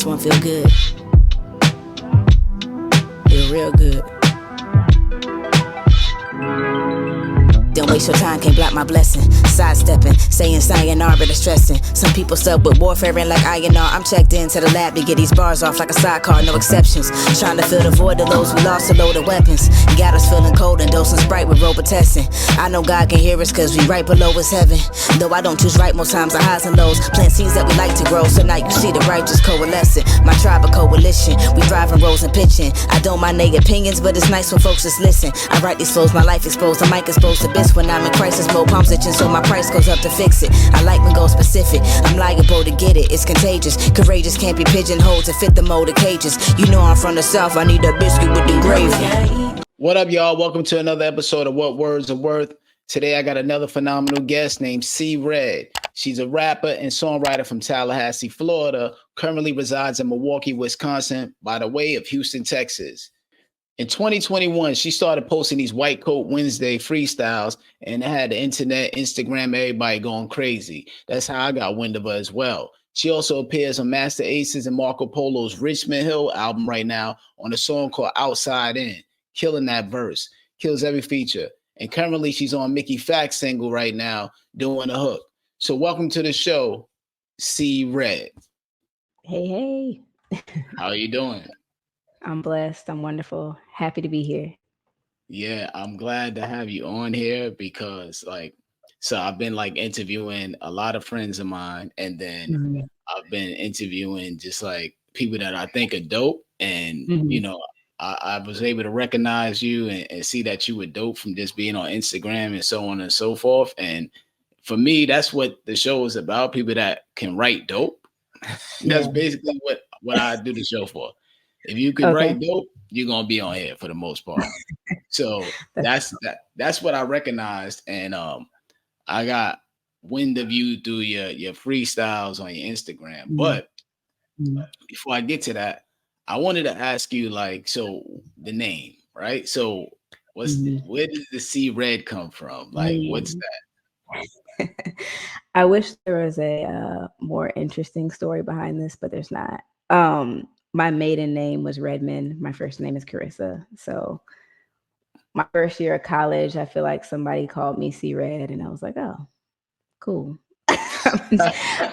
This one feel good. Feel real good. Don't waste your time, can't block my blessing. Sidestepping, saying sayonara to stressing. Some people stuck with warfare and like I&R. I'm checked into the lab to get these bars off like a sidecar, no exceptions. Trying to fill the void, the loads we lost, a load of weapons. Got us feeling cold and dosing Sprite with Robitussin. I know God can hear us cause we right below his heaven. Though I don't choose right most times, the highs and lows. Plant seeds that we like to grow, so now you see the righteous coalescing. My tribe a coalition, we thriving, roles and pitching. I don't mind their opinions, but it's nice when folks just listen. I write these flows, my life exposed, the mic exposed to bits. When I'm in crisis mode, palms itching, so my price goes up to fix it. I like when goes specific, I'm liable to get it. It's contagious, courageous, can't be pigeonholed to fit the mold of cages. You know I'm from the south, I need a biscuit with the gravy. What up, y'all? Welcome to another episode of What Words Are Worth. Today I got another phenomenal guest named C Red. She's a rapper and songwriter from Tallahassee, Florida, currently resides in Milwaukee, Wisconsin, by the way of Houston, Texas. In 2021, she started posting these White Coat Wednesday freestyles and it had the internet, Instagram, everybody going crazy. That's how I got wind of her as well. She also appears on Master Aces and Marco Polo's Richmond Hill album right now on a song called Outside In. Killing that verse, kills every feature. And currently she's on Mickey Fact's single right now doing a hook. So welcome to the show, C Red. Hey. How are you doing? I'm blessed. I'm wonderful. Happy to be here. Yeah, I'm glad to have you on here because so I've been interviewing a lot of friends of mine, and then I've been interviewing just people that I think are dope. And, I was able to recognize you and see that you were dope from just being on Instagram and so on and so forth. And for me, that's what the show is about. People that can write dope. That's basically what I do the show for. If you can write dope, you're gonna be on here for the most part. So that's what I recognized, and I got wind of you through your freestyles on your Instagram. But before I get to that, I wanted to ask you so the name, right? So where does the C Red come from? What's that? I wish there was a more interesting story behind this, but there's not. My maiden name was Redmond. My first name is Carissa. So my first year of college, I feel like somebody called me C Red, and I was like, oh, cool. I'm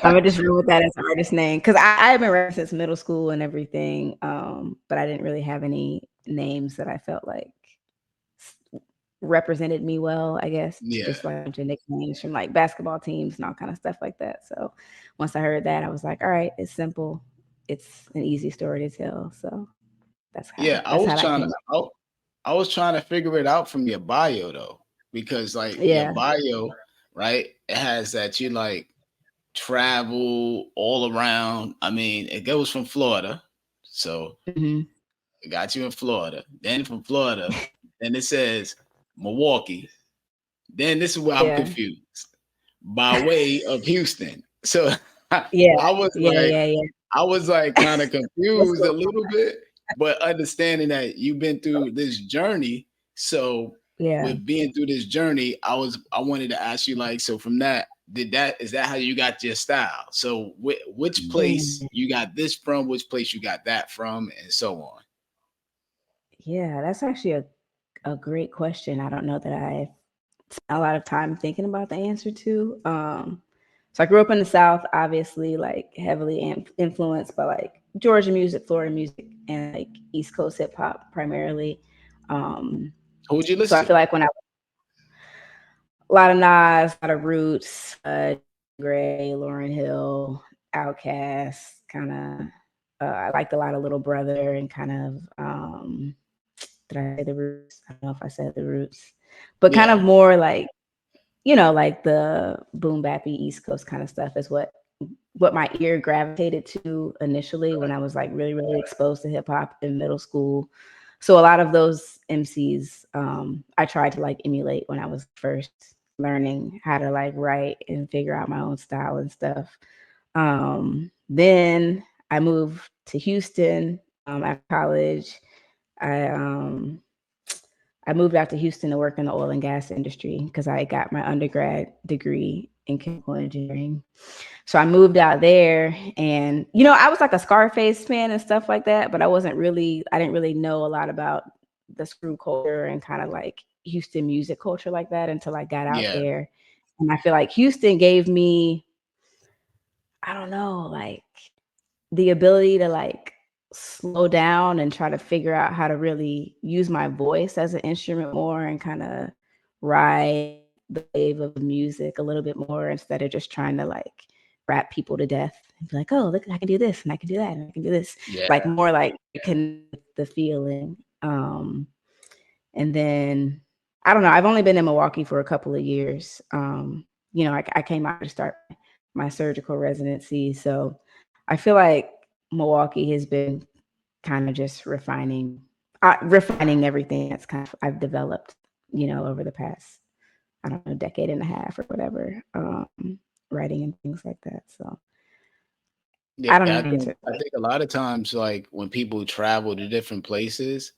gonna just run with that as an artist name because I've been rapping since middle school and everything, but I didn't really have any names that I felt like represented me well, I guess. Just like a bunch of nicknames from basketball teams and all kind of stuff like that. So once I heard that, I was like, all right, it's simple. It's an easy story to tell. So that's how. Yeah, I was trying to figure it out from your bio though, because your bio, right? It has that you travel all around. I mean, it goes from Florida, so it got you in Florida. Then from Florida, then it says Milwaukee. Then this is where I'm confused. By way of Houston. So I was kind of confused a little bit, but understanding that you've been through this journey. So with being through this journey, I wanted to ask you so from that, is that how you got your style? So which place you got this from, which place you got that from, and so on? Yeah, that's actually a great question. I don't know that I've spent a lot of time thinking about the answer to. So I grew up in the South, obviously, heavily influenced by Georgia music, Florida music, and East Coast hip hop primarily. Who would you listen so I feel like when a lot of Nas, a lot of Roots, Gray, Lauryn Hill, Outkast, kind of. I liked a lot of Little Brother and kind of. Did I say the Roots? I don't know if I said the Roots, but kind of more the boom bappy East Coast kind of stuff is what my ear gravitated to initially when I was really, really exposed to hip hop in middle school. So a lot of those MCs I tried to emulate when I was first learning how to write and figure out my own style and stuff. Then I moved to Houston after college. I moved out to Houston to work in the oil and gas industry because I got my undergrad degree in chemical engineering. So I moved out there, and I was like a Scarface fan and stuff like that, but I didn't really know a lot about the screw culture and kind of like Houston music culture like that until I got out there. And I feel like Houston gave me, I don't know, like the ability to like slow down and try to figure out how to really use my voice as an instrument more and kind of ride the wave of music a little bit more instead of just trying to like rap people to death and be like, oh, look, I can do this and I can do that and I can do this. Like more like connect with the feeling. And then I don't know, I've only been in Milwaukee for a couple of years. I came out to start my surgical residency. So I feel like Milwaukee has been kind of just refining everything that's kind of I've developed, over the past, I don't know, decade and a half or whatever, writing and things like that. So I don't know. I think a lot of times, like when people travel to different places,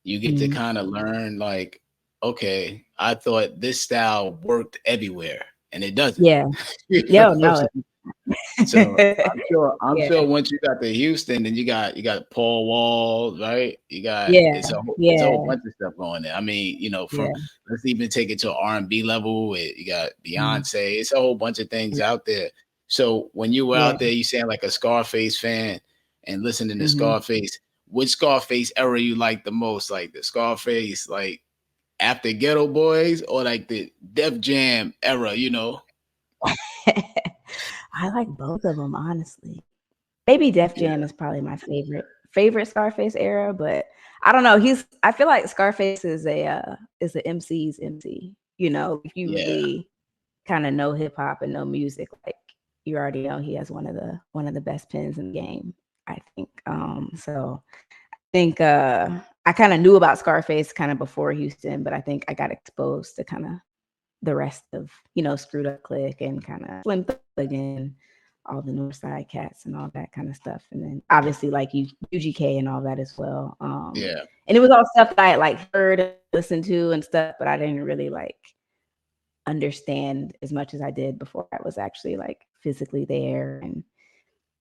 you get to kind of learn like, okay, I thought this style worked everywhere and it doesn't. Yeah. No. So I'm sure once you got to Houston, then you got Paul Wall, right? You got it's a whole bunch of stuff going there. I mean, let's even take it to an R&B level. You got Beyonce. It's a whole bunch of things out there. So when you were out there, you sound like a Scarface fan and listening to Scarface. Which Scarface era you like the most? Like the Scarface, like after Ghetto Boys, or like the Def Jam era? I like both of them, honestly. Maybe Def Jam is probably my favorite Scarface era, but I don't know. I feel like Scarface is the MC's MC. If you really kind of know hip hop and know music, like you already know he has one of the best pens in the game, I think. So I think I kind of knew about Scarface kind of before Houston, but I think I got exposed to kind of the rest of, Screwed Up Click and kind of Slim Thug and all the Northside Cats and all that kind of stuff. And then obviously like UGK and all that as well. And it was all stuff that I had like heard and listened to and stuff, but I didn't really like understand as much as I did before I was actually like physically there and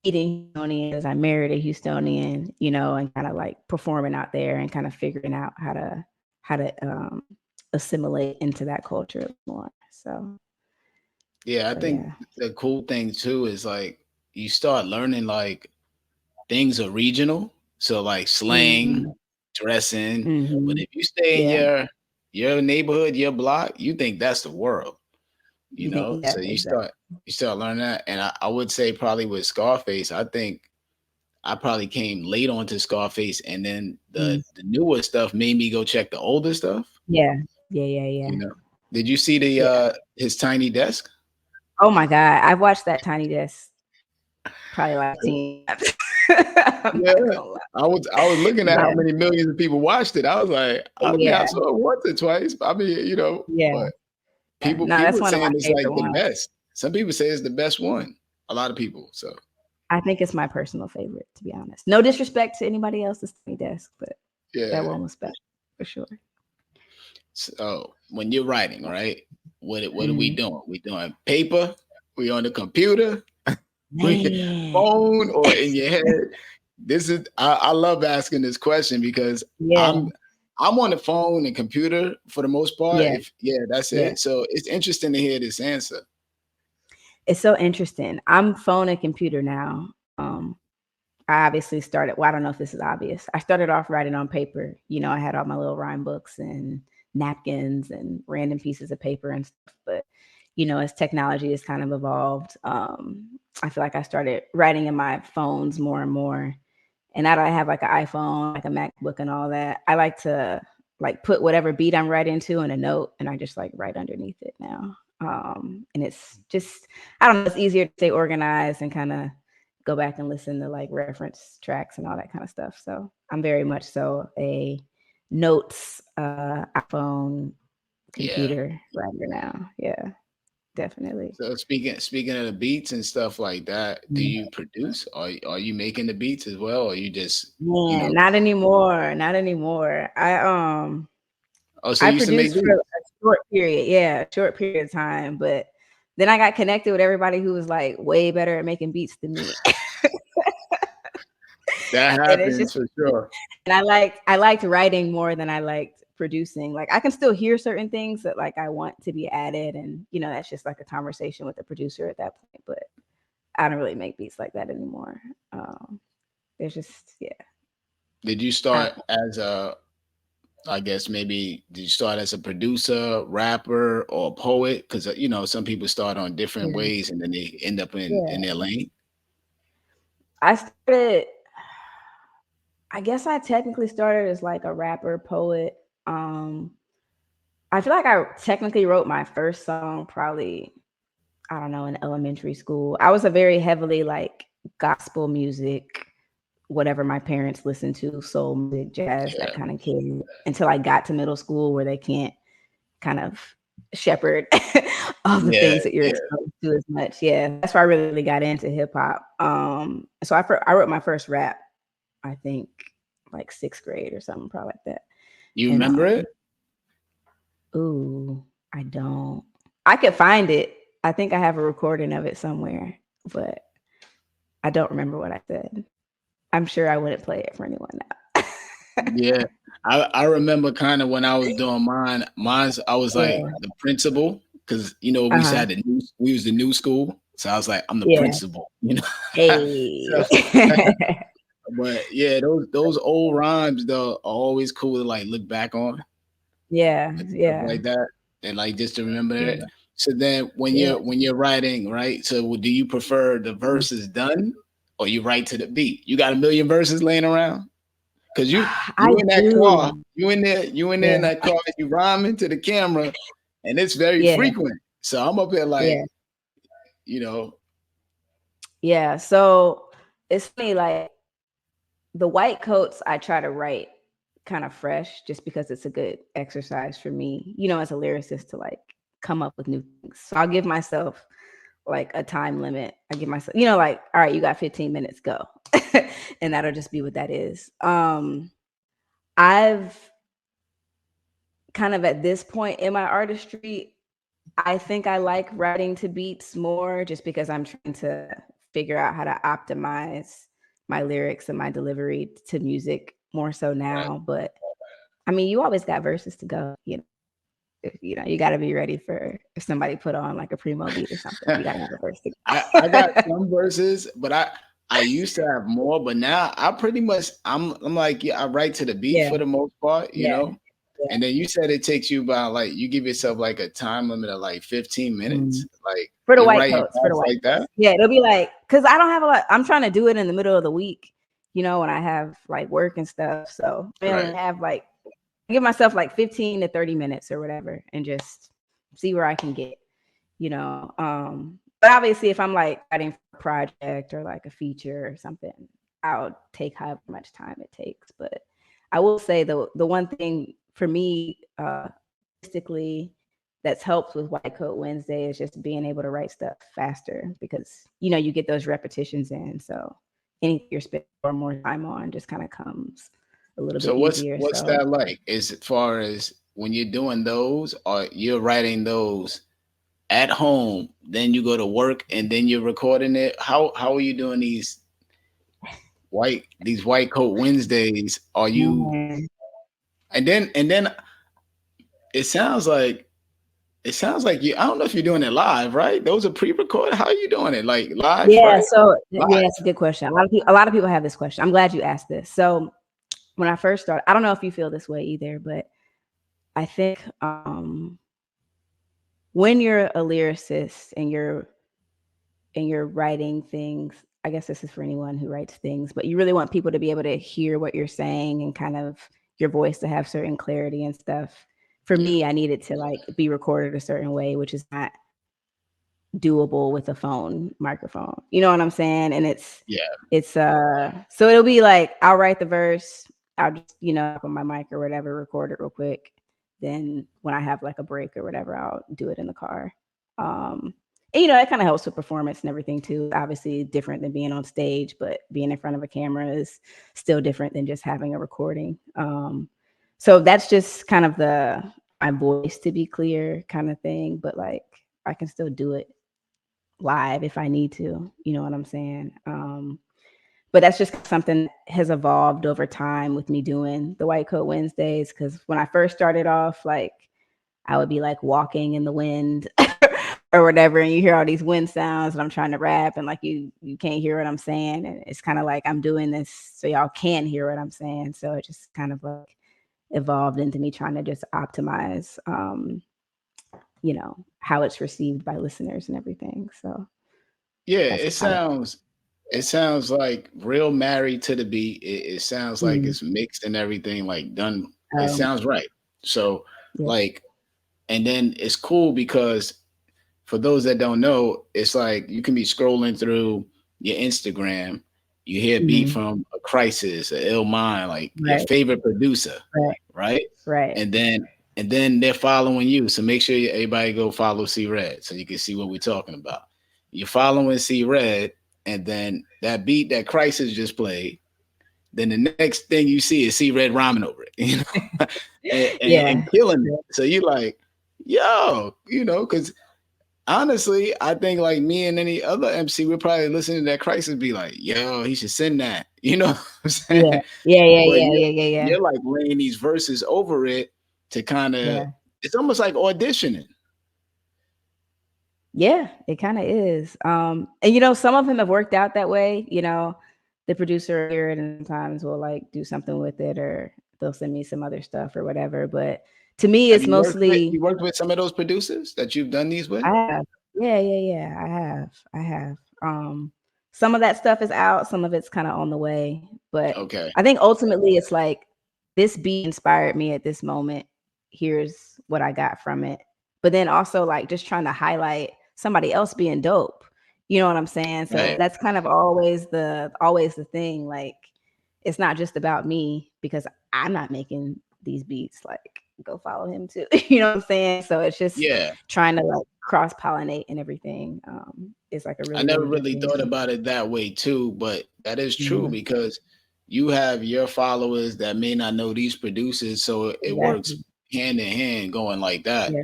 meeting Houstonians. I married a Houstonian, and kind of like performing out there and kind of figuring out how to assimilate into that culture more. So I think the cool thing too is like you start learning like things are regional. So like slang, dressing. But if you stay in your neighborhood, your block, you think that's the world. So you start learning that. And I would say probably with Scarface, I think I probably came late onto Scarface, and then the newer stuff made me go check the older stuff. Yeah. Did you see his Tiny Desk? Oh my God, I watched that Tiny Desk probably like 10 times. I was looking at how many millions of people watched it. I was like, I saw it once or twice. I mean, but people were saying it's like the best. Some people say it's the best one. A lot of people. So I think it's my personal favorite, to be honest. No disrespect to anybody else's Tiny Desk, but that one was special for sure. So when you're writing, right? What are we doing? We doing paper? We on the computer? Phone or in your head? This is I love asking this question because I'm on the phone and computer for the most part. That's it. So it's interesting to hear this answer. It's so interesting. I'm phone and computer now. I obviously started, I don't know if this is obvious. I started off writing on paper. I had all my little rhyme books and napkins and random pieces of paper and stuff. But, as technology has kind of evolved, I feel like I started writing in my phones more and more. And now that I have like an iPhone, like a MacBook and all that, I like to like put whatever beat I'm writing to in a note and I just like write underneath it now. And it's just, I don't know, it's easier to stay organized and kind of go back and listen to like reference tracks and all that kind of stuff. So I'm very much so a notes, iPhone, computer writer now. Yeah, definitely. So speaking of the beats and stuff like that, do you produce? Are you making the beats as well, or you just not anymore. So I you used to make produced for a short period of time, but then I got connected with everybody who was like way better at making beats than me. That happens for sure. And I liked writing more than I liked producing. Like I can still hear certain things that like I want to be added, and you know that's just like a conversation with the producer at that point. But I don't really make beats like that anymore. There's just Did you start as a, I guess maybe did you start as a producer, rapper, or poet? Because you know some people start on different ways and then they end up in their lane. I guess I technically started as like a rapper, poet. I feel like I technically wrote my first song probably, I don't know, in elementary school. I was a very heavily like gospel music, whatever my parents listened to, soul music, jazz, that kind of kid, until I got to middle school where they can't kind of shepherd all the things that you're exposed to as much. Yeah, that's why I really got into hip hop. So I wrote my first rap, I think like 6th grade or something, probably like that. You remember it? Ooh, I don't. I could find it. I think I have a recording of it somewhere, but I don't remember what I said. I'm sure I wouldn't play it for anyone now. Yeah, I remember kind of when I was doing mine's I was like the principal, because you know we said we was the new school, so I was like I'm the principal, you know. Hey. But yeah, those old rhymes though are always cool to like look back on. Yeah, like that, and like just to remember it. So then when you're writing, right? So do you prefer the verses done, or you write to the beat? You got a million verses laying around? Because you in that car, you in there in that car, you rhyming to the camera, and it's very frequent. So I'm up here like, you know. Yeah, so it's funny, like the white coats I try to write kind of fresh just because it's a good exercise for me, you know, as a lyricist to like come up with new things. So I'll give myself like a time limit. I give myself, you know, like, all right, you got 15 minutes, go. And that'll just be what that is. I've kind of at this point in my artistry, I think I like writing to beats more just because I'm trying to figure out how to optimize my lyrics and my delivery to music more so now. But I mean, you always got verses to go, you know. You know, you got to be ready for if somebody put on like a primo beat or something. You got to have a verse. I got some verses, but I used to have more, but now I pretty much I'm like I write to the beat for the most part, you know. And then you said it takes you about like you give yourself like a time limit of like 15 minutes, like for the white coats, like that. Yeah, it'll be like because I don't have a lot. I'm trying to do it in the middle of the week, you know, when I have like work and stuff. So I only have like. Give myself like 15 to 30 minutes or whatever and just see where I can get, you know. But obviously if I'm like writing for a project or like a feature or something, I'll take however much time it takes. But I will say the one thing for me artistically that's helped with White Coat Wednesday is just being able to write stuff faster because, you know, you get those repetitions in. So anything you're spending more time on just kind of comes a little bit easier. What's that like? As far as when you're doing those, or you're writing those at home, then you go to work and then you're recording it? How are you doing these white coat Wednesdays? Are you and then it sounds like you, I don't know if you're doing it live, right? Those are pre-recorded. How are you doing it? Like live? Yeah, right? so it's a good question. A lot of people have this question. I'm glad you asked this. So when I first started, I don't know if you feel this way either, but I think when you're a lyricist and you're writing things, I guess this is for anyone who writes things, but you really want people to be able to hear what you're saying and kind of your voice to have certain clarity and stuff. For me, I needed to like be recorded a certain way, which is not doable with a phone microphone. You know what I'm saying? And it's so it'll be like I'll write the verse, I'll just, you know, on my mic or whatever, record it real quick. Then when I have like a break or whatever, I'll do it in the car. And, you know, it kind of helps with performance and everything too. Obviously different than being on stage, but being in front of a camera is still different than just having a recording. So that's just kind of my voice to be clear kind of thing. But like I can still do it live if I need to, you know what I'm saying? But that's just something that has evolved over time with me doing the White Coat Wednesdays. Because when I first started off, like I would be like walking in the wind or whatever, and you hear all these wind sounds, and I'm trying to rap, and like you can't hear what I'm saying, and it's kind of like I'm doing this so y'all can hear what I'm saying. So it just kind of like evolved into me trying to just optimize, you know, how it's received by listeners and everything. So Yeah, that's it sounds like real married to the beat. It sounds like Mhm. it's mixed and everything, like done. It Um, sounds right. So yeah. like, and then it's cool because for those that don't know, it's like you can be scrolling through your Instagram, you hear a beat Mhm. from a Crisis, a Ill Mind, like your Right, favorite producer, right, right? right. And then they're following you. So make sure everybody go follow C Red so you can see what we're talking about. You're following C Red, and then that beat that Crisis just played. Then the next thing you see is C Red rhyming over it, you know, and Yeah. killing it. So you like, yo, you know, because honestly, I think like me and any other MC, we're probably listening to that Crisis be like, yo, he should send that. You know what I'm Yeah. saying? Yeah, yeah, But yeah, yeah, yeah, yeah. you're like laying these verses over it to kind of, Yeah. it's almost like auditioning. Yeah, it kind of is. And you know, some of them have worked out that way. You know, the producer here and sometimes will like do something with it, or they'll send me some other stuff or whatever. But to me, Have it's you mostly worked with some of those producers that you've done these with? I have. Yeah, yeah, yeah. I have. I have. Some of that stuff is out, some of it's kind of on the way. But Okay. I think ultimately it's like this beat inspired me at this moment. Here's what I got from it. But then also like just trying to highlight somebody else being dope. You know what I'm saying? So Right. that's kind of always the thing. Like it's not just about me because I'm not making these beats. Like go follow him too. You know what I'm saying? So it's just Yeah. trying to like cross pollinate and everything is like a I really, never really good really thing. thought about it that way too, but that is true Yeah, because you have your followers that may not know these producers, so it works exactly. hand in hand going like that. Yeah,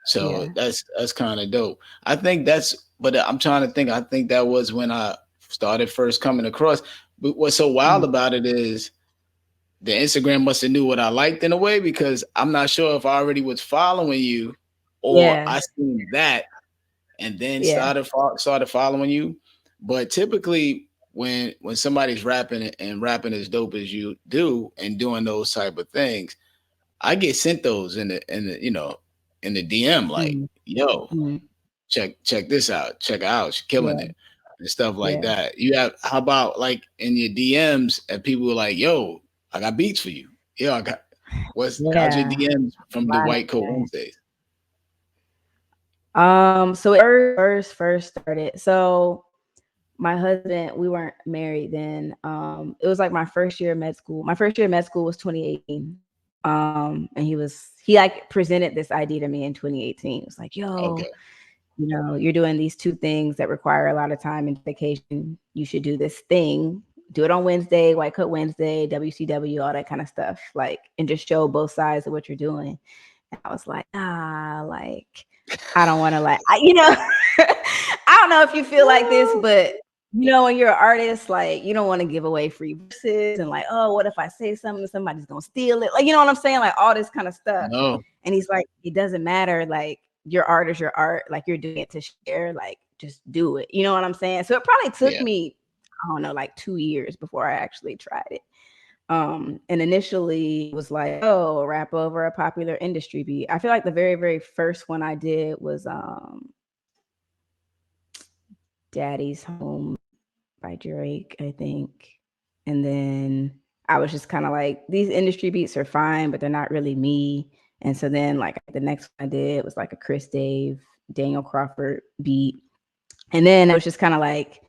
So yeah. that's kind of dope. I think that's, but I'm trying to think. I think that was when I started first coming across. But what's so wild Mm. about it is the Instagram must have knew what I liked in a way because I'm not sure if I already was following you or Yeah, I seen that and then yeah. started following you. But typically, when somebody's rapping and rapping as dope as you do and doing those type of things, I get sent those in the you know in the DM like, Mm, yo, mm, check this out, check her out, she's killing yeah, it and stuff like yeah, that. You have how about like in your DMs and people were like, yo, I got beats for you. Yo, I got how's your yeah. DMs from the Line White Coat up Wednesdays? So it first started. So my husband, we weren't married then. It was like my first year of med school. My first year of med school was 2018. And he like presented this idea to me in 2018. It was like, yo, Okay. you know, you're doing these two things that require a lot of time and dedication. You should do this thing. Do it on Wednesday, White Coat Wednesday, WCW, all that kind of stuff. Like, and just show both sides of what you're doing. And I was like, like, I don't want to you know, I don't know if you feel like this, but you know, when you're an artist, like you don't want to give away free verses and like, oh, what if I say something, somebody's gonna steal it? Like, you know what I'm saying? Like all this kind of stuff. No. And he's like, it doesn't matter. Like your art is your art. Like you're doing it to share. Like just do it. You know what I'm saying? So it probably took Yeah. me, I don't know, like 2 years before I actually tried it. And initially it was like, oh, rap over a popular industry beat. I feel like the very, very first one I did was Daddy's Home by Drake, I think. And then I was just kind of like, these industry beats are fine, but they're not really me. And so then like the next one I did was like a Chris Dave, Daniel Crawford beat. And then I was just kind of like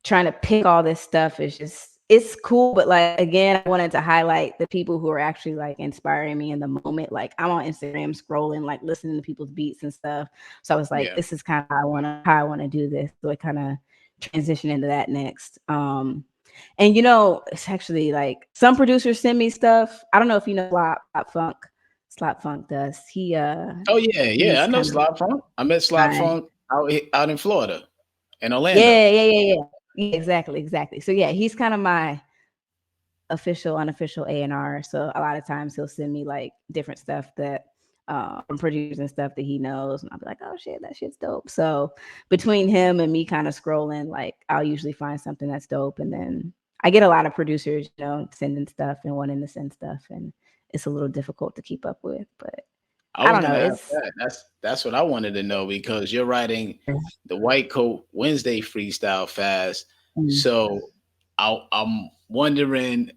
trying to pick all this stuff is just, it's cool. But like, again, I wanted to highlight the people who are actually like inspiring me in the moment. Like I'm on Instagram scrolling, like listening to people's beats and stuff. So I was like, Yeah. this is kind of how I want to do this. So I kind of transition into that next. And you know, it's actually like some producers send me stuff. I don't know if you know Slop Funk. Slop Funk does. Oh yeah, yeah. He's I know kind of Slot Funk. I met Slot my Funk out in Florida. in Orlando. Yeah, exactly. So yeah, he's kind of my official, unofficial A&R. So a lot of times he'll send me like different stuff that from producers and stuff that he knows, and I'll be like, oh shit, that shit's dope. So between him and me kind of scrolling, like I'll usually find something that's dope, and then I get a lot of producers, you know, sending stuff and wanting to send stuff, and it's a little difficult to keep up with. But I don't know. Ask that. That's what I wanted to know, because you're writing the White Coat Wednesday freestyle fast. So I'm wondering,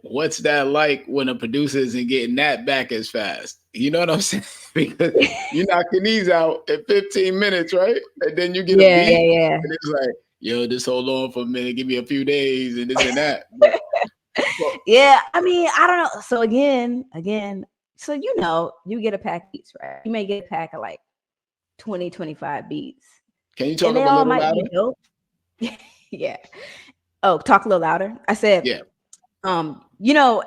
what's that like when a producer isn't getting that back as fast? You know what I'm saying? Because you're knocking these out in 15 minutes, right? And then you get a beat, and it's like, yo, just hold on for a minute, give me a few days, and this and that. But, yeah, I mean, I don't know. So again, so you know, you get a pack of beats, right? You may get a pack of like 20, 25 beats. Can you talk a little louder? Yeah. Oh, talk a little louder. I said, yeah. You know,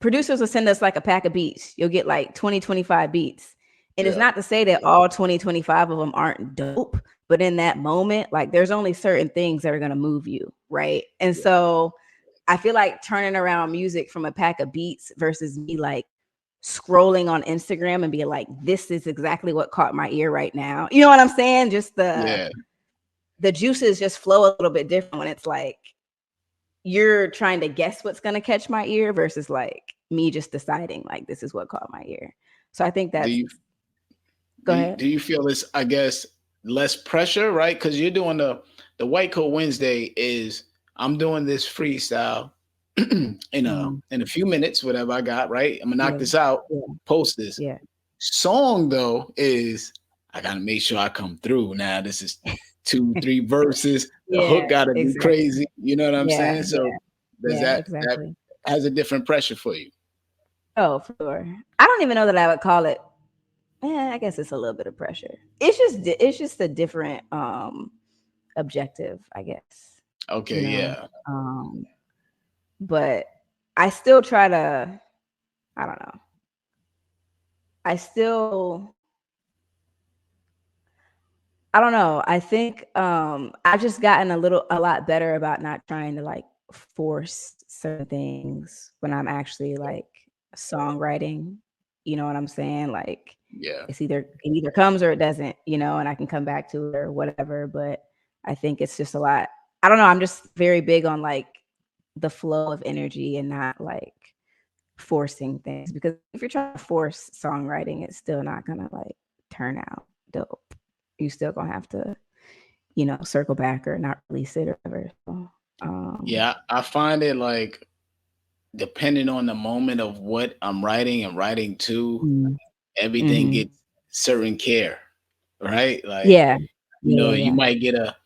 producers will send us like a pack of beats. You'll get like 20, 25 beats. And it's not to say that all 20, 25 of them aren't dope, but in that moment, like there's only certain things that are going to move you, right? And so I feel like turning around music from a pack of beats versus me like scrolling on Instagram and being like, this is exactly what caught my ear right now. You know what I'm saying? Just the juices just flow a little bit different when it's like you're trying to guess what's going to catch my ear versus like me just deciding like this is what caught my ear. So I think that's go ahead. Do you feel this, I guess, less pressure, right? Because you're doing the White Coat Wednesday is, I'm doing this freestyle in a few minutes, whatever I got, right? I'm gonna knock this out, post this. Song though is, I gotta make sure I come through. Now this is 2-3 verses. The hook gotta be crazy. You know what I'm saying? So does that has a different pressure for you? Oh, for sure. I don't even know that I would call it. I guess it's a little bit of pressure. It's just a different objective, I guess. Okay, you know? But I still try to, I don't know. I don't know. I think I've just gotten a lot better about not trying to like force certain things when I'm actually like songwriting. You know what I'm saying? Like, it either comes or it doesn't, you know, and I can come back to it or whatever. But I think it's just a lot. I don't know. I'm just very big on like the flow of energy and not like forcing things, because if you're trying to force songwriting, it's still not gonna like turn out dope. You still gonna have to, you know, circle back or not release it or whatever. So, I find it like, depending on the moment of what I'm writing and writing to, everything gets certain care, right? Like, you might get a,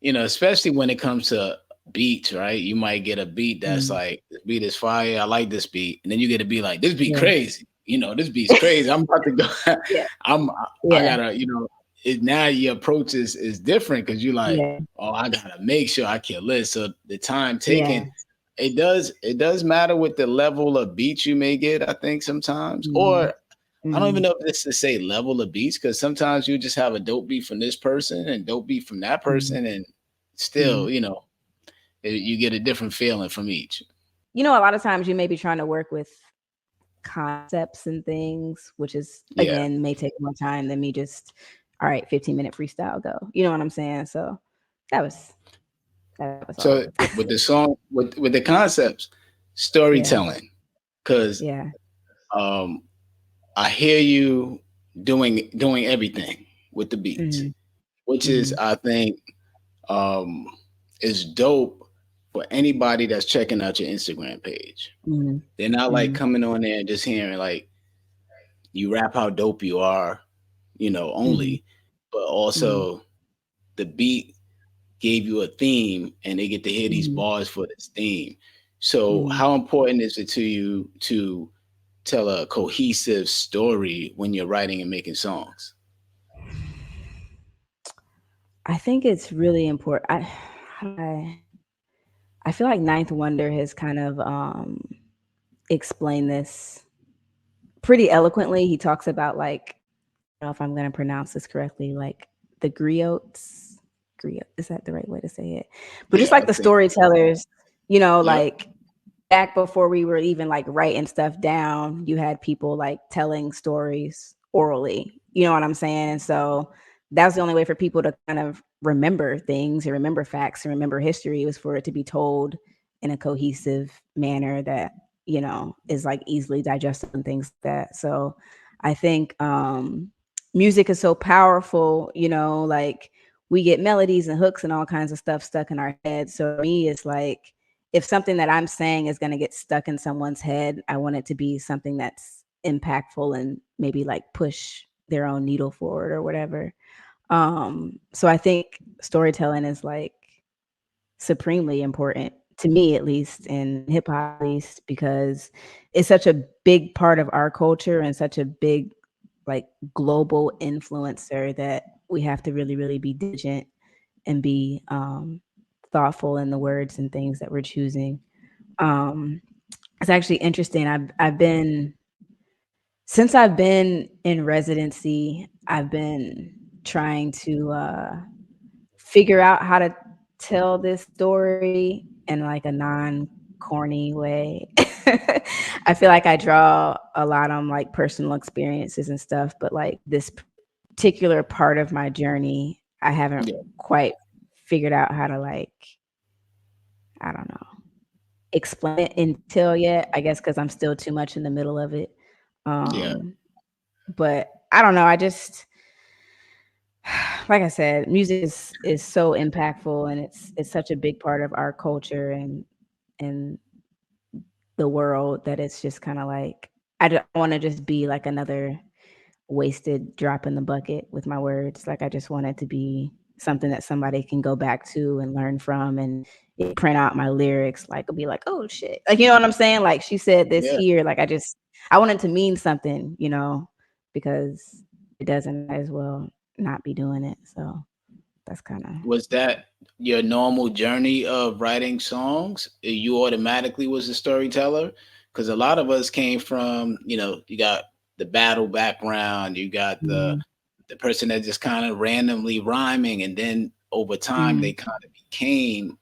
especially when it comes to beats, right? You might get a beat that's like, this beat is fire, I like this beat, and then you get a beat like, this beat crazy, this beat's crazy. I'm about to go. I gotta, now your approach is different, because you're like, oh, I gotta make sure I kill this. So the time taken, it does matter with the level of beats you may get, I think sometimes, or I don't even know if this to say level of beats, because sometimes you just have a dope beat from this person and dope beat from that person, and still, you get a different feeling from each. A lot of times you may be trying to work with concepts and things, which is again may take more time than me just, all right, 15-minute freestyle, go. You know what I'm saying? So that was so with the song, with the concepts, storytelling, because I hear you doing everything with the beats, which is, I think, is dope for anybody that's checking out your Instagram page. They're not like coming on there and just hearing like you rap how dope you are, only, but also the beat gave you a theme and they get to hear these bars for this theme. So how important is it to you to tell a cohesive story when you're writing and making songs? I think it's really important. I feel like Ninth Wonder has kind of explained this pretty eloquently. He talks about like, I don't know if I'm going to pronounce this correctly, like the griots, Is that the right way to say it? But just Yeah, like I the think. storytellers, Yep. like back before we were even like writing stuff down, you had people like telling stories orally. You know what I'm saying? And so that was the only way for people to kind of remember things and remember facts and remember history, was for it to be told in a cohesive manner that, is like easily digestible and things like that. So I think music is so powerful, like we get melodies and hooks and all kinds of stuff stuck in our heads. So for me, it's like, if something that I'm saying is going to get stuck in someone's head, I want it to be something that's impactful and maybe like push their own needle forward or whatever. So I think storytelling is like supremely important to me, at least, in hip hop, at least, because it's such a big part of our culture and such a big, like, global influencer that we have to really, really be diligent and be thoughtful in the words and things that we're choosing. It's actually interesting. I've been since I've been in residency, I've been trying to figure out how to tell this story in like a non-corny way. I feel like I draw a lot on like personal experiences and stuff, but like this particular part of my journey, I haven't Yeah. quite figured out how to like, I don't know, explain it until yet, I guess, because I'm still too much in the middle of it. Yeah. But I don't know. I just, like I said, music is so impactful, and it's such a big part of our culture and the world, that it's just kind of like, I don't want to just be like another wasted drop in the bucket with my words. Like, I just want it to be something that somebody can go back to and learn from, and print out my lyrics, like it'll be like, oh shit, like, you know what I'm saying, like she said this Yeah. here, like I want it to mean something, because it doesn't, might as well not be doing it. So that's kind of, Was that your normal journey of writing songs? You automatically was a storyteller? Because a lot of us came from, you got the battle background, you got the person that just kind of randomly rhyming, and then over time they kind of became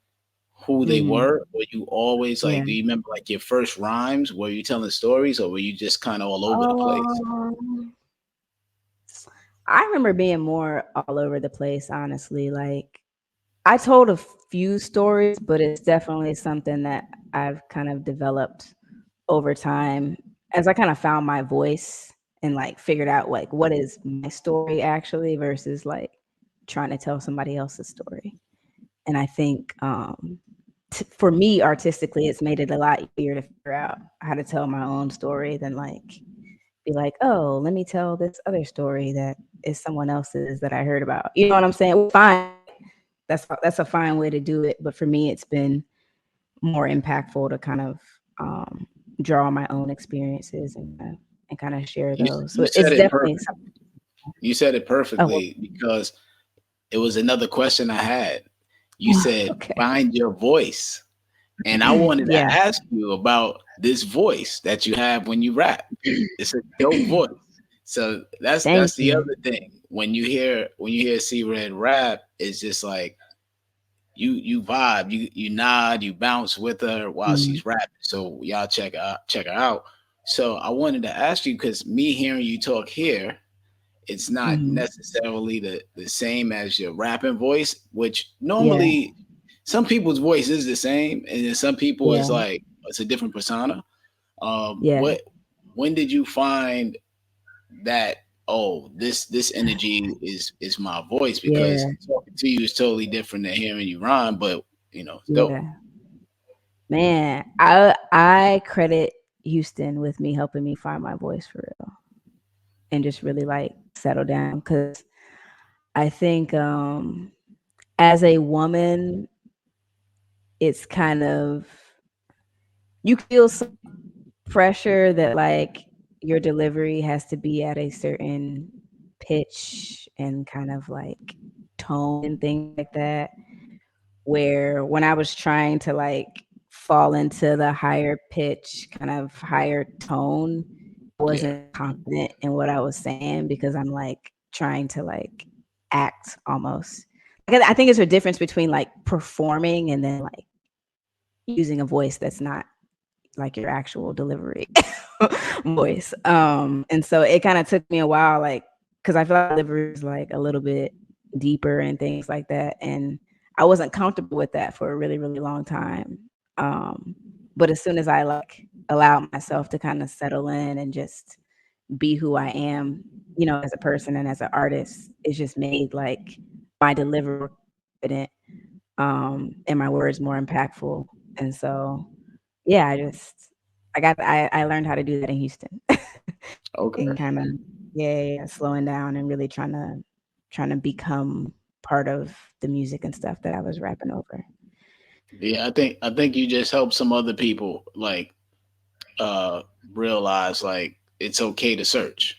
who they were. Or you always like, yeah. do you remember like your first rhymes? Were you telling stories, or were you just kind of all over the place? Um, I remember being more all over the place, honestly. Like, I told a few stories, but it's definitely something that I've kind of developed over time as I kind of found my voice and like figured out like what is my story actually versus like trying to tell somebody else's story. And I think for me artistically, it's made it a lot easier to figure out how to tell my own story than like be like, oh, let me tell this other story that is someone else's that I heard about. You know what I'm saying? Fine. That's a fine way to do it. But for me, it's been more impactful to kind of draw on my own experiences and kind of share You, those. you So said it's it definitely perfect. something. You said it Oh, perfectly, because it was another question I had. You said, okay. find your voice. And I wanted to Yeah. ask you about this voice that you have when you rap. It's a dope voice. So Thank that's the you. other thing. When you hear C Red rap, it's just like you vibe, you nod, you bounce with her while Mm, she's rapping. So y'all check her out. So I wanted to ask you, because me hearing you talk here, it's not mm, necessarily the same as your rapping voice, which yeah. normally some people's voice is the same, and then some people is Yeah. like it's a different persona. Yeah. What when did you find that, oh, this energy is my voice? Because Yeah. talking to you is totally different than hearing you rhyme, but it's dope. Yeah. Man, I credit Houston with me helping me find my voice for real and just really like settle down, because I think as a woman, it's kind of, you feel some pressure that like your delivery has to be at a certain pitch and kind of like tone and things like that. Where when I was trying to like fall into the higher pitch, kind of higher tone, I Yeah, wasn't confident in what I was saying because I'm like trying to like act almost. I think it's a difference between like performing and then like using a voice that's not like your actual delivery voice. And so it kind of took me a while, like, because I feel like delivery is like a little bit deeper and things like that. And I wasn't comfortable with that for a really, really long time. But as soon as I like allowed myself to kind of settle in and just be who I am, you know, as a person and as an artist, it just made like my delivery more confident, and my words more impactful. And so, yeah, I learned how to do that in Houston. Okay. And kind of, yeah, slowing down and really trying to become part of the music and stuff that I was rapping over. Yeah, I think you just help some other people like uh realize like it's okay to search.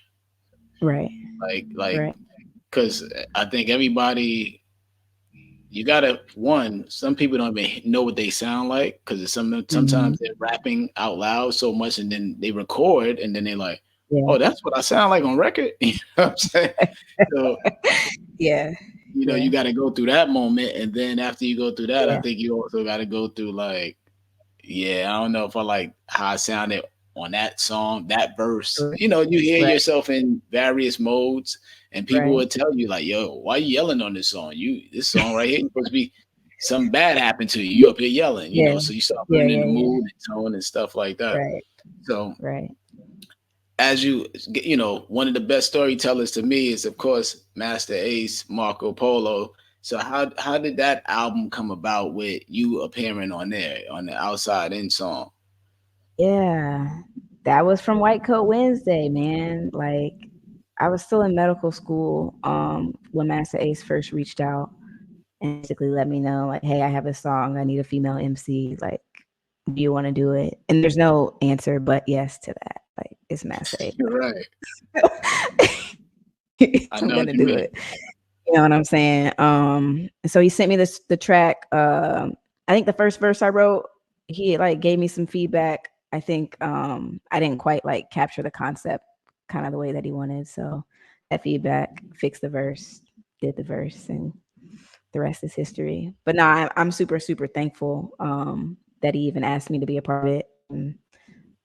Right. Like Right. because I think everybody, you gotta, one, some people don't even know what they sound like because Mhm. sometimes they're rapping out loud so much and then they record and then they're like, Yeah. oh, that's what I sound like on record. You know what I'm saying? So Yeah. you know, you Yeah. got to go through that moment, and then after you go through that, I Yeah. think you also got to go through like, yeah, I don't know if I like how I sounded on that song, that verse. Right. You know, you hear Right. yourself in various modes, and people Right. will tell you like, "Yo, why you yelling on this song? This song right here, you're supposed to be something bad happened to you. You up here yelling, you Yeah. know." So you start Yeah. learning Yeah. the Yeah. mood and tone and stuff like that. Right. So Right. as you know, one of the best storytellers to me is of course Master Ace, Marco Polo. So how did that album come about with you appearing on there on the Outside In song? Yeah. That was from White Coat Wednesday, man. Like I was still in medical school when Master Ace first reached out and basically let me know like, hey, I have a song, I need a female MC, like, do you want to do it? And there's no answer but yes to that. Like it's Master Ace. You're right. I I'm know what gonna you do mean. it. You know what I'm saying? So he sent me the track. I think the first verse I wrote, he like gave me some feedback. I think I didn't quite like capture the concept kind of the way that he wanted. So that feedback fixed the verse, did the verse, and the rest is history. But no, I'm super, super thankful that he even asked me to be a part of it. And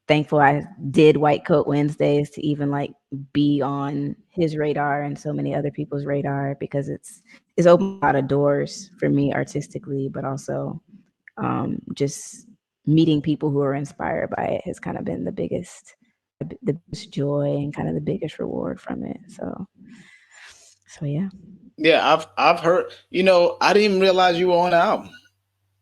thankful I did White Coat Wednesdays to even like be on his radar and so many other people's radar, because it's opened a lot of doors for me artistically, but also just meeting people who are inspired by it has kind of been the biggest joy and kind of the biggest reward from it. So yeah. Yeah, I've heard. You know, I didn't even realize you were on the album.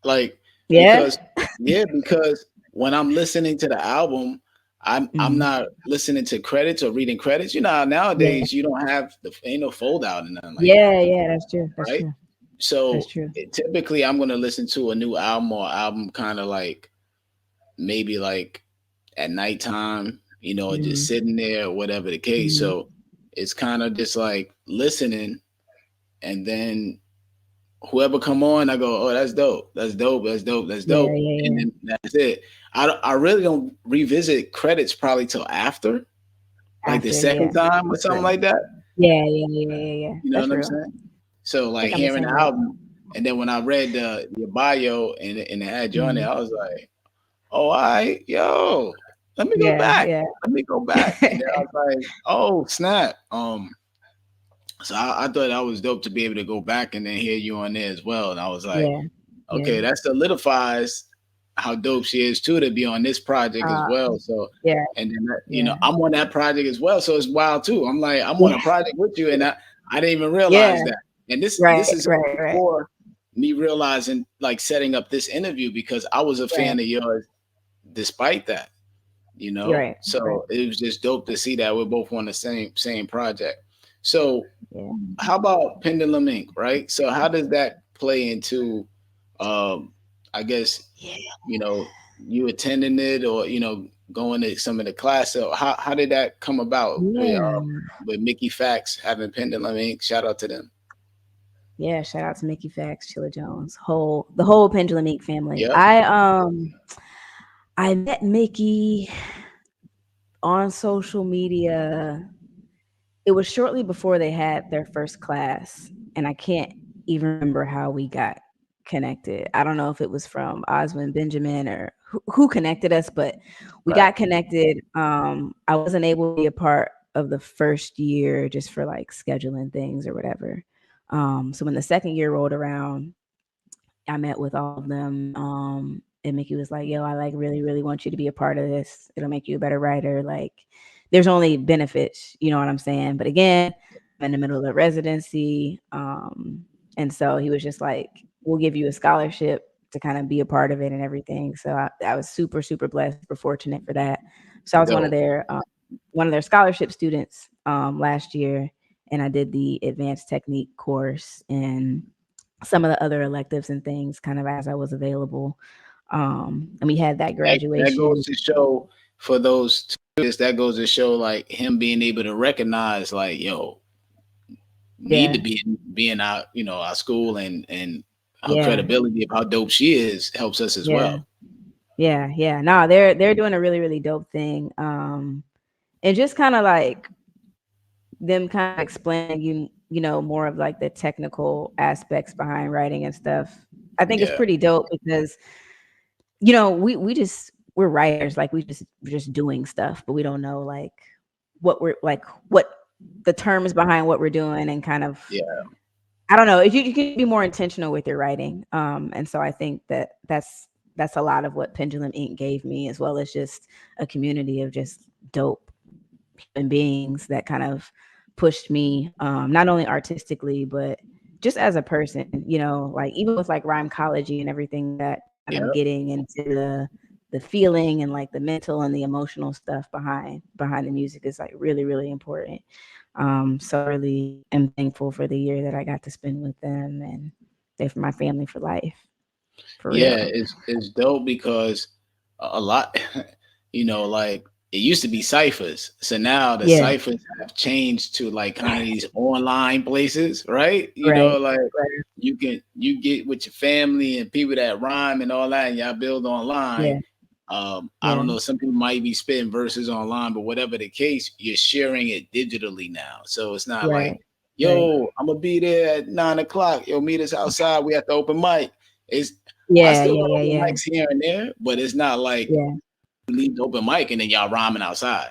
Like Yeah. because because when I'm listening to the album, I'm Mhm. not listening to credits or reading credits. You know, how Yeah. nowadays you don't have ain't no fold out and nothing like that, Yeah, yeah, that's true. That's right? true. That's So true. typically, I'm gonna listen to a new album or album kind of like maybe like at nighttime, you know, just Mhm. sitting there or whatever the case. Mhm. So it's kind of just like listening, and then whoever come on, I go, oh, that's dope, that's dope, that's dope, that's Yeah, dope, yeah, and yeah. then that's it. I really don't revisit credits probably till after, like the After, yeah. second time or something Real. like that. Yeah, yeah, yeah, yeah, yeah. You know That's what I'm real. saying? So I like think I'm the hearing same the way. album, and then when I read your bio and it had you on there, Mhm. I was like, oh, yo, let me go Yeah, back, yeah. let me go back, and then I was like, oh snap, so I thought that was dope to be able to go back and then hear you on there as well, and I was like, Yeah, yeah. okay, that solidifies how dope she is too to be on this project as Uh, well. So, yeah, and then you yeah. know I'm on that project as well, so it's wild too. I'm like I'm on Yeah, a project with you, and I didn't even yeah. realize that. And this Right, is all right, right, before me realizing like setting up this interview because I was a right. fan of yours despite that, you You're know. right, right. So it was just dope to see that we're both on the same project. So Yeah. how about Pendulum Inc., right? So how does that play into um I guess, Yeah. you know, you attending it or, you know, going to some of the class. So how did that come about Yeah. with Mickey Fax having Pendulum Inc.? Shout out to them. Yeah. Shout out to Mickey Fax, Chilla Jones, the whole Pendulum Inc. family. Yep. I met Mickey on social media. It was shortly before they had their first class, and I can't even remember how we got connected. I don't know if it was from Osmond Benjamin or who connected us, but we got connected. I wasn't able to be a part of the first year just for like scheduling things or whatever. So when the second year rolled around, I met with all of them. And Mickey was like, yo, I like really, really want you to be a part of this. It'll make you a better writer. Like, there's only benefits, you know what I'm saying? But again, I'm in the middle of residency. And so he was just like, we'll give you a scholarship to kind of be a part of it and everything. So I was super, super blessed, super fortunate for that. So I was one of their scholarship students last year, and I did the advanced technique course and some of the other electives and things kind of as I was available. And we had that graduation. That goes to show for those students, that goes to show like him being able to recognize like, yo, need to be in our, you know, our school, and her credibility of how dope she is helps us as well. Yeah. No, they're doing a really, really dope thing. And just kind of like them kind of explaining you know, more of like the technical aspects behind writing and stuff. I think it's pretty dope because, you know, we're writers, like we're just doing stuff, but we don't know like what the terms behind what we're doing, and kind of I don't know. You can be more intentional with your writing. And so I think that's a lot of what Pendulum Inc. gave me, as well as just a community of just dope human beings that kind of pushed me, not only artistically, but just as a person, you know, like even with like rhymecology and everything, that kind of getting into the feeling and like the mental and the emotional stuff behind the music is like really, really important. So I really am thankful for the year that I got to spend with them, and they're for my family for life. For real. It's dope because a lot, you know, like it used to be ciphers. So now the ciphers have changed to like kind of these online places, right? You know, like you get with your family and people that rhyme and all that, and y'all build online. I don't know, some people might be spitting verses online, but whatever the case, you're sharing it digitally now. So it's not like, yo, I'm gonna be there at 9:00. Yo, meet us outside. We at the open mic. It's I still got open mics here and there, but it's not like leave the open mic and then y'all rhyming outside.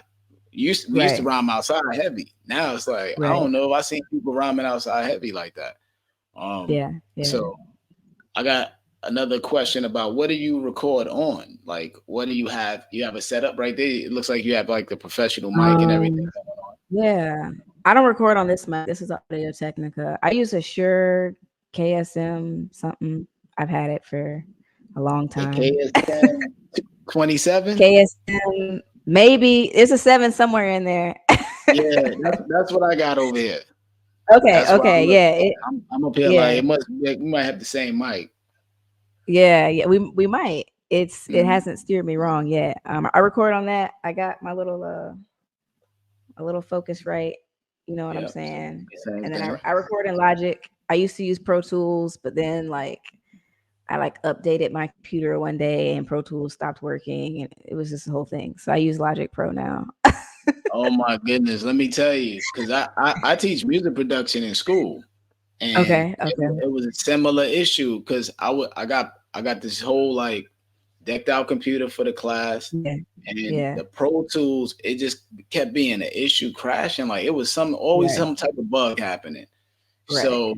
We used to rhyme outside heavy. Now it's like I don't know if I seen people rhyming outside heavy like that. So I got another question about what do you record on? Like, what do you have? You have a setup right there. It looks like you have like the professional mic and everything going on. Yeah, I don't record on this mic. This is Audio Technica. I use a Shure KSM something. I've had it for a long time. KSM 27. KSM, maybe it's a 7 somewhere in there. That's what I got over here. Okay, I'm up here like we might have the same mic. Yeah, we might. It hasn't steered me wrong yet. I record on that. I got my little a little Focusrite, you know what I'm saying? And then I record in Logic. I used to use Pro Tools, but then like I like updated my computer one day and Pro Tools stopped working, and it was just the whole thing. So I use Logic Pro now. Oh my goodness, let me tell you, because I teach music production in school, and it was a similar issue because I got this whole like decked out computer for the class, and the Pro Tools, it just kept being an issue, crashing. Like it was always some type of bug happening. So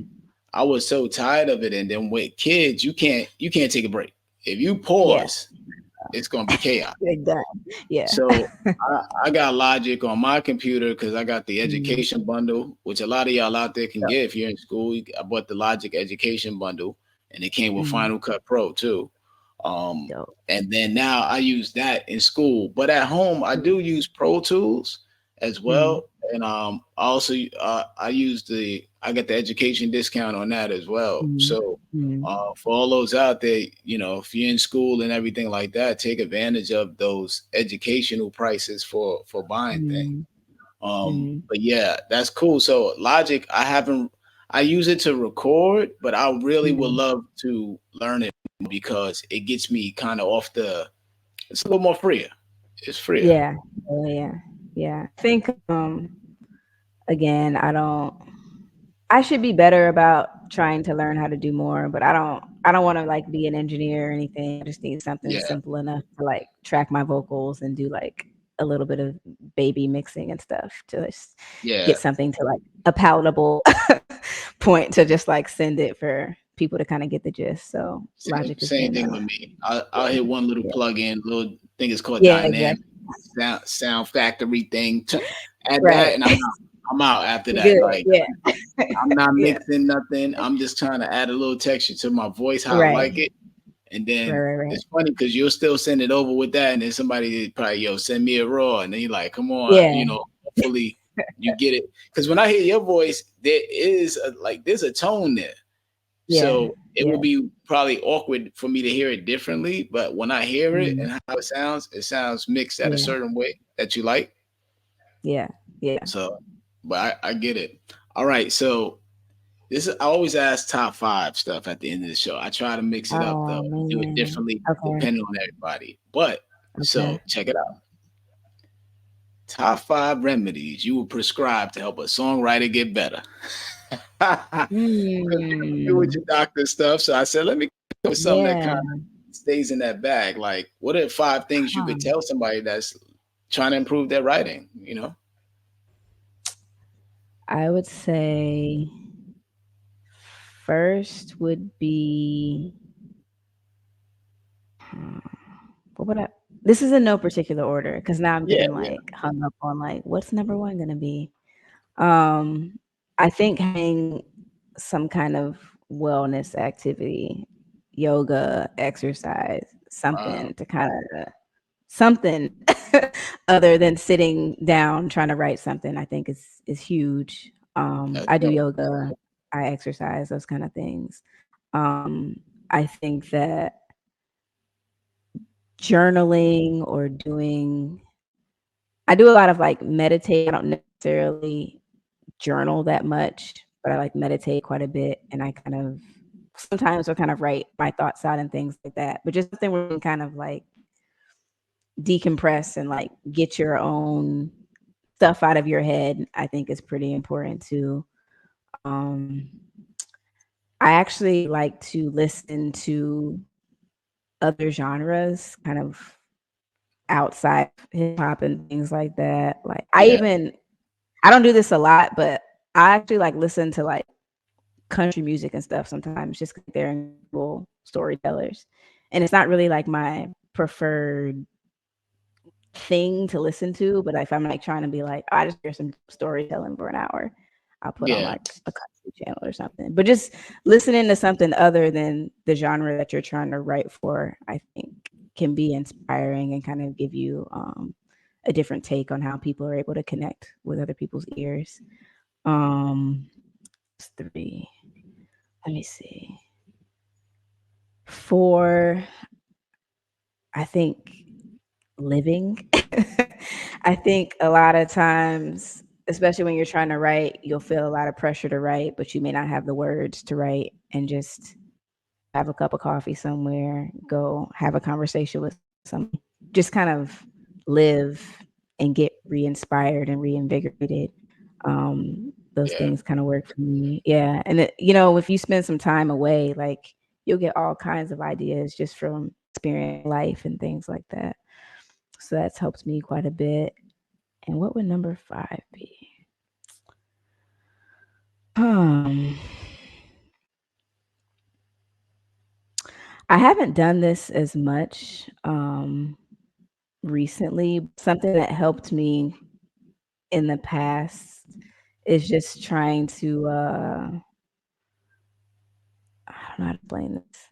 I was so tired of it. And then with kids, you can't take a break. If you pause, it's gonna be chaos. So I got Logic on my computer because I got the education bundle, which a lot of y'all out there can get if you're in school. I bought the Logic education bundle, and it came with Final Cut Pro too. And then now I use that in school, but at home I do use Pro Tools as well. And also I get the education discount on that as well. So for all those out there, you know, if you're in school and everything like that, take advantage of those educational prices for buying things. But yeah, that's cool. So Logic, I use it to record, but I really would love to learn it because it gets me kind of off it's a little more freer. It's freer. Yeah. I think again, I should be better about trying to learn how to do more, but I don't want to like be an engineer or anything. I just need something Yeah, simple enough to like track my vocals and do like a little bit of baby mixing and stuff to just yeah. get something to like a palatable point to just like send it for people to kind of get the gist. So Same, Logic has same been thing with me. I'll hit one little yeah, plug-in, little thing is called yeah, dynamic exactly. sound factory thing. Add that, Right. and I'm out after You're that. good. Like Yeah. I'm not Yeah. mixing nothing. I'm just trying to add a little texture to my voice, how I Right. like it. And Right. then Right. it's funny because you'll still send it over with that, and then somebody probably, yo, send me a raw, and then you're like, come on, Yeah. hopefully you get it. Because when I hear your voice, there is there's a tone there, Yeah. so it Yeah. would be probably awkward for me to hear it differently. But when I hear it and how it sounds mixed at a Yeah. certain way that you like. Yeah. Yeah. So, but I get it. All right, so. I always ask top 5 stuff at the end of the show. I try to mix it up though, Oh do it man. differently Okay. depending on everybody. But Okay. so check it out. Top 5 remedies you would prescribe to help a songwriter get better. You with Mm, your doctor stuff. So I said, let me go with something that yeah. kind of stays in that bag. Like, what are 5 things you Huh. could tell somebody that's trying to improve their writing? I would say first would be what would I this is in no particular order because now I'm Yeah, getting yeah. like hung up on like what's number one gonna be. I think having some kind of wellness activity, yoga, exercise, Wow. something to kind of something other than sitting down trying to write something, I think is huge. That's I do dope. yoga, I exercise, those kind of things. I think that journaling or doing I do a lot of like meditate. I don't necessarily journal that much, but I like meditate quite a bit and I kind of sometimes will kind of write my thoughts out and things like that. But just something where you can kind of like decompress and like get your own stuff out of your head, I think is pretty important too. Um, I actually like to listen to other genres, kind of outside hip hop and things like that. Like Yeah, I don't do this a lot, but I actually like listen to like country music and stuff sometimes just 'cause they're incredible storytellers. And it's not really like my preferred thing to listen to, but if I'm like trying to be like, oh, I just hear some storytelling for an hour, I'll put on yeah, like a country channel or something. But just listening to something other than the genre that you're trying to write for, I think can be inspiring and kind of give you a different take on how people are able to connect with other people's ears. Um, 3. Let me see. 4, I think living. I think a lot of times, especially when you're trying to write, you'll feel a lot of pressure to write, but you may not have the words to write and just have a cup of coffee somewhere, go have a conversation with somebody, just kind of live and get re-inspired and reinvigorated. Those yeah, things kind of work for me. Yeah. And if you spend some time away, like you'll get all kinds of ideas just from experience life and things like that. So that's helped me quite a bit. And what would number 5 be? Um, I haven't done this as much recently. Something that helped me in the past is just trying to I don't know how to explain this.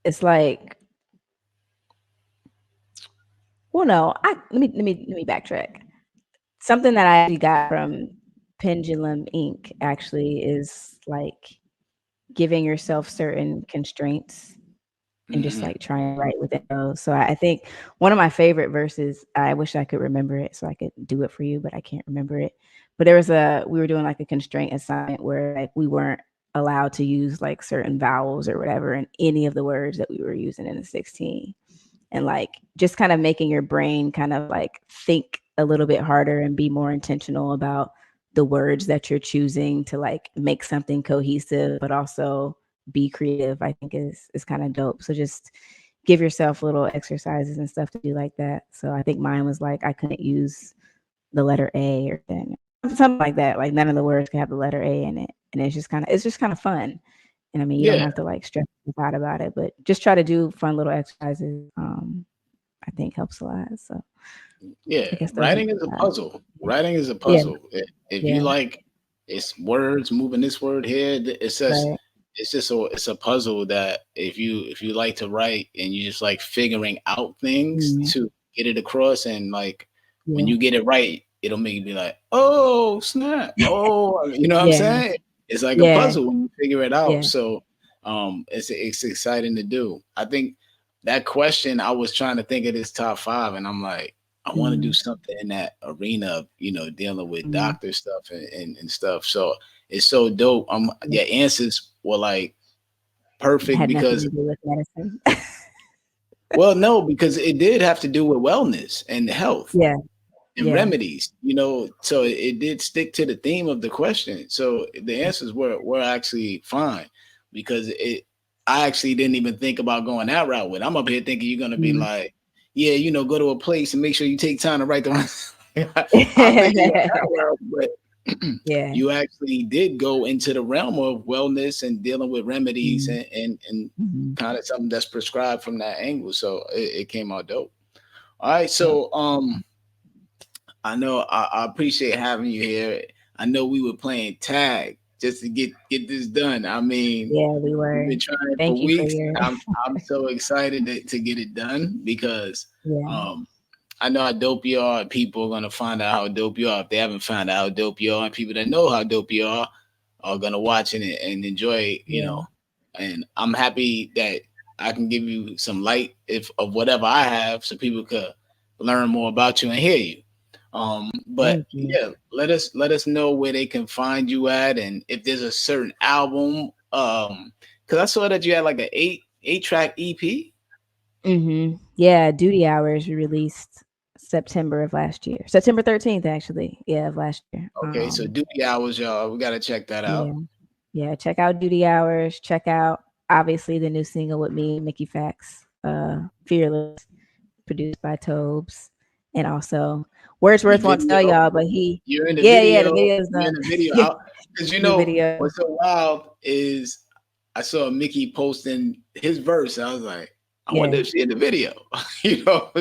It's like, well, no, let me backtrack. Something that I actually got from Pendulum Inc. actually is like giving yourself certain constraints and just hmm like trying to write within those. So I think one of my favorite verses, I wish I could remember it so I could do it for you, but I can't remember it. But we were doing like a constraint assignment where like we weren't allowed to use like certain vowels or whatever in any of the words that we were using in the 16. And like just kind of making your brain kind of like think a little bit harder and be more intentional about the words that you're choosing to like make something cohesive, but also be creative, I think is kind of dope. So just give yourself little exercises and stuff to do like that. So I think mine was like I couldn't use the letter A or something like that. Like none of the words can have the letter A in it, and it's just kind of fun. And I mean, you don't have to like stress out about it, but just try to do fun little exercises. I think helps a lot. So yeah, writing is a puzzle. Writing is a puzzle. If you like, it's words moving this word here. It says it's a puzzle that if you like to write and you just like figuring out things to get it across, and like when you get it right, it'll make you be like, oh snap, oh, you know what I'm saying? It's like a puzzle when you figure it out. So it's exciting to do. I think that question, I was trying to think of this top 5, and I'm like, I want to do something in that arena of, you know, dealing with doctor stuff and stuff. So it's so dope. Your answers were like perfect because to do with medicine. well, no, because it did have to do with wellness and health. And remedies, you know, so it did stick to the theme of the question. So the answers were actually fine, because I actually didn't even think about going that route with. I'm up here thinking you're gonna be like, yeah, you know, go to a place and make sure you take time to write the but you actually did go into the realm of wellness and dealing with remedies and kind of something that's prescribed from that angle. So it came out dope. All right, so I know I appreciate having you here. I know we were playing tag just to get this done. I mean, we were. We've been trying for weeks. I'm so excited to get it done because I know how dope you are. People are gonna find out how dope you are if they haven't found out how dope you are, and people that know how dope you are gonna watch it and enjoy. You know, and I'm happy that I can give you some light of whatever I have, so people could learn more about you and hear you. But let us know where they can find you at, and if there's a certain album, because I saw that you had like an 8-track EP. Yeah, Duty Hours released September of last year, September 13th actually, of last year. Okay, so Duty Hours, y'all, we gotta check that out. Check out Duty Hours. Check out obviously the new single with me, Mickey Fax, Fearless, produced by Tobes, and also Wordsworth won't tell y'all, but you're in the video. The video's done. You're in the video. Because you know what's so wild is I saw Mickey posting his verse. And I was like, I wonder if she's in the video. You know,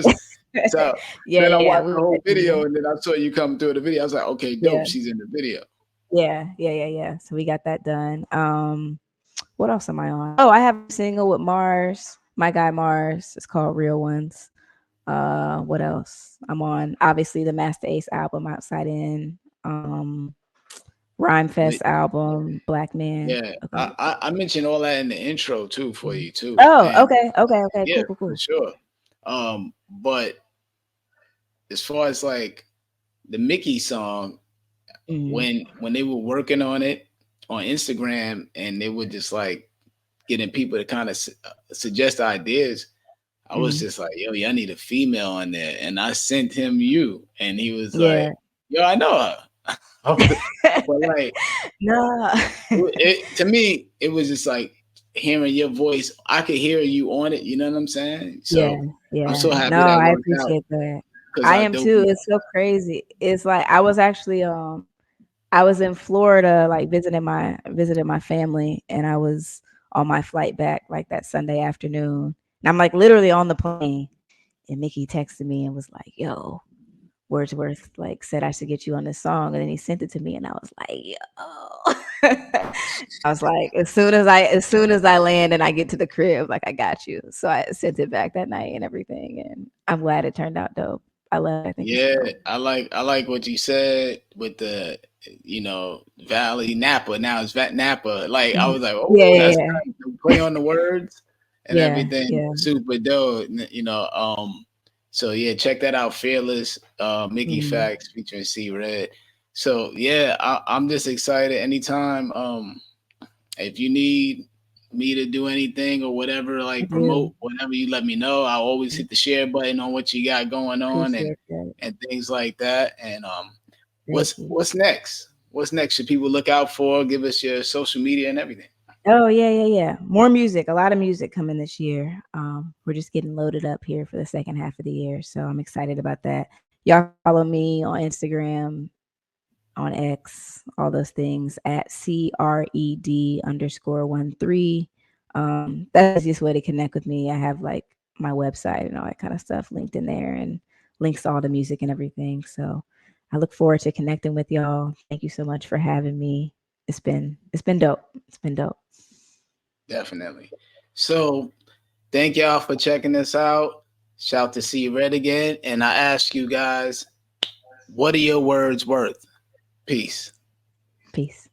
so then I watched the whole video, and then I saw you come through the video. I was like, okay, dope. She's in the video. So we got that done. What else am I on? Oh, I have a single with Mars, my guy Mars. It's called Real Ones. What else? I'm on obviously the Master Ace album, Outside In, Rhyme Fest album, Black Man. Yeah, okay. I mentioned all that in the intro too for you too. Oh, okay. Yeah, cool. For sure. But as far as like the Mickey song, when they were working on it on Instagram, and they were just like getting people to kind of suggest ideas, I was just like, yo, I need a female on there. And I sent him you. And he was like, yo, I know her. But like, to me, it was just like hearing your voice. I could hear you on it. You know what I'm saying? So I'm so happy. No, I appreciate that. I am too. It's so crazy. It's like I was actually I was in Florida, like visiting my family, and I was on my flight back like that Sunday afternoon. And I'm like literally on the plane, and Mickey texted me and was like, yo, Wordsworth like said I should get you on this song, and then he sent it to me, and I was like, yo. I was like, as soon as I land and I get to the crib, like I got you. So I sent it back that night and everything, and I'm glad it turned out dope. I love it. I like what you said with the Valley Napa. Now it's Napa. Like I was like, that's nice. Play on the words. And everything super dope, so check that out. Fearless, Mickey Fax featuring C Red. So I'm just excited. Anytime, if you need me to do anything or whatever, like promote whatever, you let me know. I'll always hit the share button on what you got going on and things like that. And what's next? what's next? Should people look out for? Give us your social media and everything. Oh yeah. More music, a lot of music coming this year. We're just getting loaded up here for the second half of the year, so I'm excited about that. Y'all follow me on Instagram, on X, all those things at CRED_13. That's the easiest way to connect with me. I have like my website and all that kind of stuff linked in there, and links to all the music and everything. So I look forward to connecting with y'all. Thank you so much for having me. It's been dope. It's been dope. Definitely. So thank y'all for checking this out. Shout to See Red again. And I ask you guys, what are your words worth? Peace. Peace.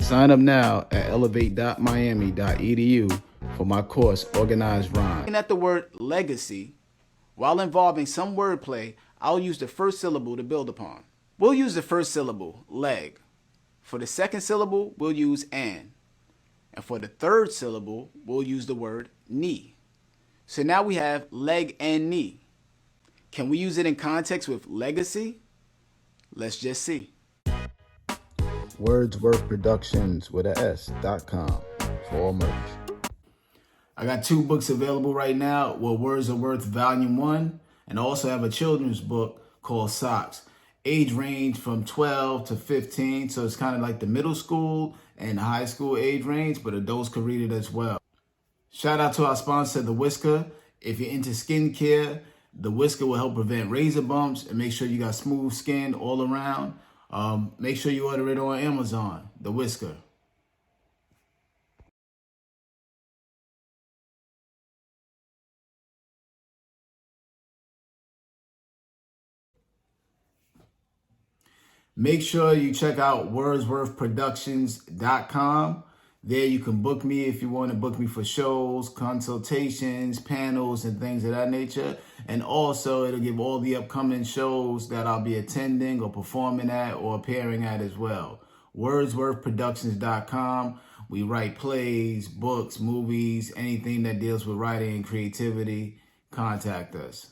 Sign up now at elevate.miami.edu for my course, Organized Rhyme. Looking at the word legacy, while involving some wordplay, I'll use the first syllable to build upon. We'll use the first syllable, leg. For the second syllable, we'll use an. And for the third syllable, we'll use the word knee. So now we have leg and knee. Can we use it in context with legacy? Let's just see. Wordsworth Productions with a S.com for all merch. I got 2 books available right now. Words Are Worth Volume 1, and I also have a children's book called Socks. Age range from 12 to 15, so it's kind of like the middle school and high school age range, but adults can read it as well. Shout out to our sponsor, the Wizker. If you're into skincare, the Wizker will help prevent razor bumps and make sure you got smooth skin all around. Make sure you order it on Amazon, the Wizker. Make sure you check out Wordsworth-Productions.com. There you can book me if you want to book me for shows, consultations, panels, and things of that nature. And also it'll give all the upcoming shows that I'll be attending or performing at or appearing at as well. Wordsworth-Productions.com. We write plays, books, movies, anything that deals with writing and creativity. Contact us.